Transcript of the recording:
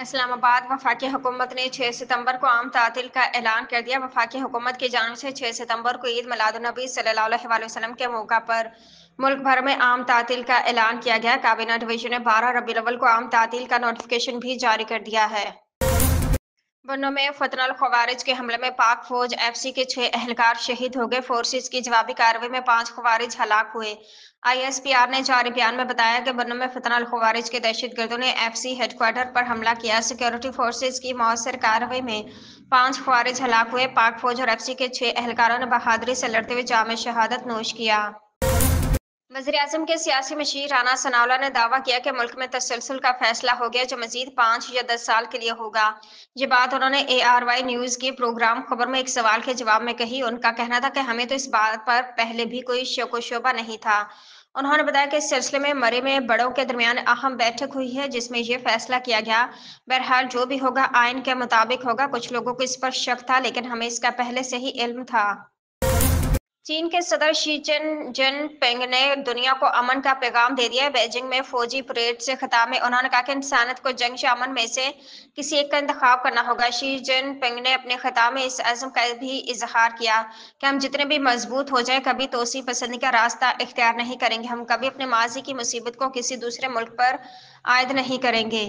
इस्लामाबाद वफाकी हुकूमत ने 6 सितंबर को आम तातील का ऐलान कर दिया। वफाकी हुकूमत की जानिब से 6 सितंबर को ईद मिलादुन्नबी सल्लल्लाहु अलैहि वसल्लम के मौका पर मुल्क भर में आम तातील का ऐलान किया गया। काबीना डिवीजन ने 12 रबीउल अव्वल को आम तातील का नोटिफिकेशन भी जारी कर दिया है। बन्नो में फतनल खवारिज के हमले में पाक फौज एफसी के 6 एहलकार शहीद हो गए। फोर्सेज की जवाबी कार्रवाई में 5 खवारिज हलाक हुए। आईएसपीआर ने जारी बयान में बताया कि बन्नो में फतनल खवारिज के दहशतगर्दों ने एफसी हेडक्वार्टर पर हमला किया। सिक्योरिटी फोर्सेज की मौसर कार्रवाई में 5 खवारिज हलाक हुए। पाक फौज और एफसी के 6 एहलकारों ने बहादुरी से लड़ते हुए जाम शहादत नोश किया। वज़ीर-ए-आज़म के सियासी मशीर राना सनाउल्लाह ने दावा किया कि मुल्क में तसलसल का फैसला हो गया जो मजीद 5 या 10 साल के लिए होगा। ये बात उन्होंने ARY न्यूज़ के प्रोग्राम खबर में एक सवाल के जवाब में कही। उनका कहना था कि हमें तो इस बात पर पहले भी कोई शक व शुबा नहीं था। उन्होंने बताया कि इस सिलसिले में मरे में बड़ों के दरमियान अहम बैठक हुई है जिसमें यह फैसला किया गया। बहरहाल जो भी होगा आइन के मुताबिक होगा। कुछ लोगों को इस पर शक था लेकिन हमें इसका पहले से ही इल्म था। चीन के सदर शी जिनपिंग ने दुनिया को अमन का पैगाम दे दिया है। बीजिंग में फौजी परेड से खिताब में उन्होंने कहा कि इंसानियत को जंग या अमन में से किसी एक का इंतखाब करना होगा। शी जिनपिंग ने अपने खिताब में इस अज़्म का भी इजहार किया कि हम जितने भी मजबूत हो जाए कभी तोसी पसंदी का रास्ता इख्तियार नहीं करेंगे। हम कभी अपने माजी की मुसीबत को किसी दूसरे मुल्क पर आयद नहीं करेंगे।